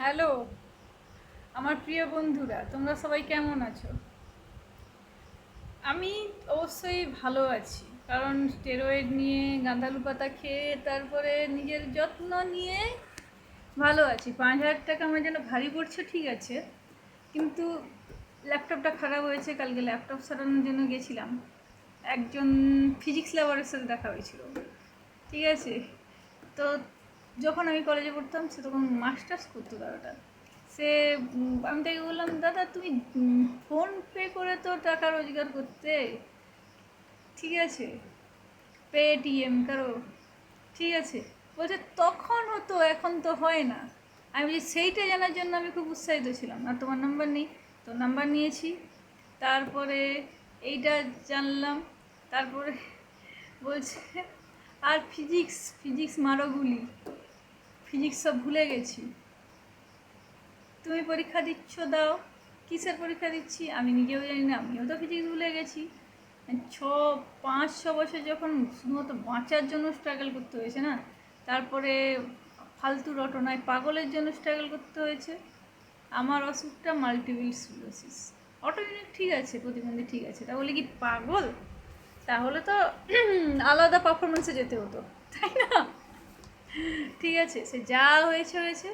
Hello আমার প্রিয় বন্ধুরা, তোমরা সবাই কেমন আছো? আমি অবশ্যই ভালো আছি, কারণ স্টেরয়েড নিয়ে গাঁদালু পাতা খেয়ে তারপরে নিজের যত্ন নিয়ে ভালো আছি। 5,000 টাকা আমার যেন ভারী পড়ছে, ঠিক আছে, কিন্তু ল্যাপটপটা খারাপ হয়েছে। কালকে ল্যাপটপ সারানোর জন্য গেছিলাম, একজন ফিজিক্স ল্যাবারের সাথে দেখা হয়েছিল, ঠিক আছে। তো যখন আমি কলেজে পড়তাম, সে তখন মাস্টার্স করতো দাদাটা। সে আমি তাকে বললাম, দাদা তুমি ফোন পে করে তো টাকা রোজগার করতে, ঠিক আছে, পেটিএম করো, ঠিক আছে। বলছে তখন হতো, এখন তো হয় না। আমি বলছি সেইটা জানার জন্য আমি খুব উৎসাহিত ছিলাম। আর তোমার নাম্বার নেই, তো নাম্বার নিয়েছি, তারপরে এইটা জানলাম। তারপরে বলছে আর ফিজিক্স ফিজিক্স মারো গুলি, ফিজিক্স সব ভুলে গেছি। তুমি পরীক্ষা দিচ্ছ, দাও। কিসের পরীক্ষা দিচ্ছি আমি নিজেও জানি না, আমিও তো ফিজিক্স ভুলে গেছি। 5-6 বছর যখন শুধুমাত্র বাঁচার জন্য স্ট্রাগল করতে হয়েছে না, তারপরে ফালতু রটনায় পাগলের জন্য স্ট্রাগল করতে হয়েছে। আমার অসুখটা মাল্টিপল স্ক্লেরোসিস, অটোইমিউন ঠিক আছে, প্রতিবন্ধী ঠিক আছে, তা বলে কি পাগল? তাহলে তো আলাদা পারফরমেন্সে যেতে হতো, তাই না? ঠিক আছে, সে যা হয়েছে হয়েছে,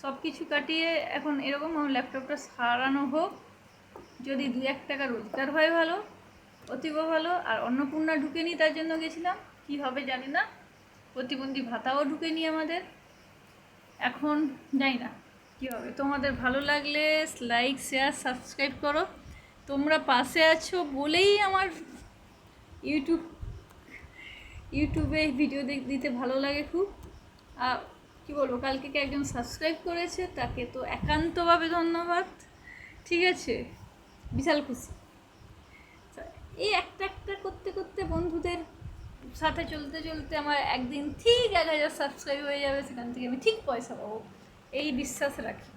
সব কিছু কাটিয়ে এখন এরকম আমার ল্যাপটপটা সারানো হোক, যদি 2-1 টাকা রোজগার হয় ভালো, অতীব ভালো। আর অন্নপূর্ণা ঢুকে নি, তার জন্য গেছিলাম, কি হবে জানি না। প্রতিবন্ধী ভাতাও ঢুকে নি আমাদের, এখন জানি না কী হবে। তোমাদের ভালো লাগলে লাইক, শেয়ার, সাবস্ক্রাইব করো। তোমরা পাশে আছো বলেই আমার ইউটিউব ইউটিউবে ভিডিও দিতে ভালো লাগে খুব। কী বলবো, কালকে একজন সাবস্ক্রাইব করেছে, তাকে তো একান্তভাবে ধন্যবাদ, ঠিক আছে, বিশাল খুশি। এই একটা একটা করতে করতে বন্ধুদের সাথে চলতে চলতে আমার একদিন ঠিক 1,000 সাবস্ক্রাইব হয়ে যাবে, সেখান থেকে আমি ঠিক পয়সা পাবো, এই বিশ্বাস রাখি।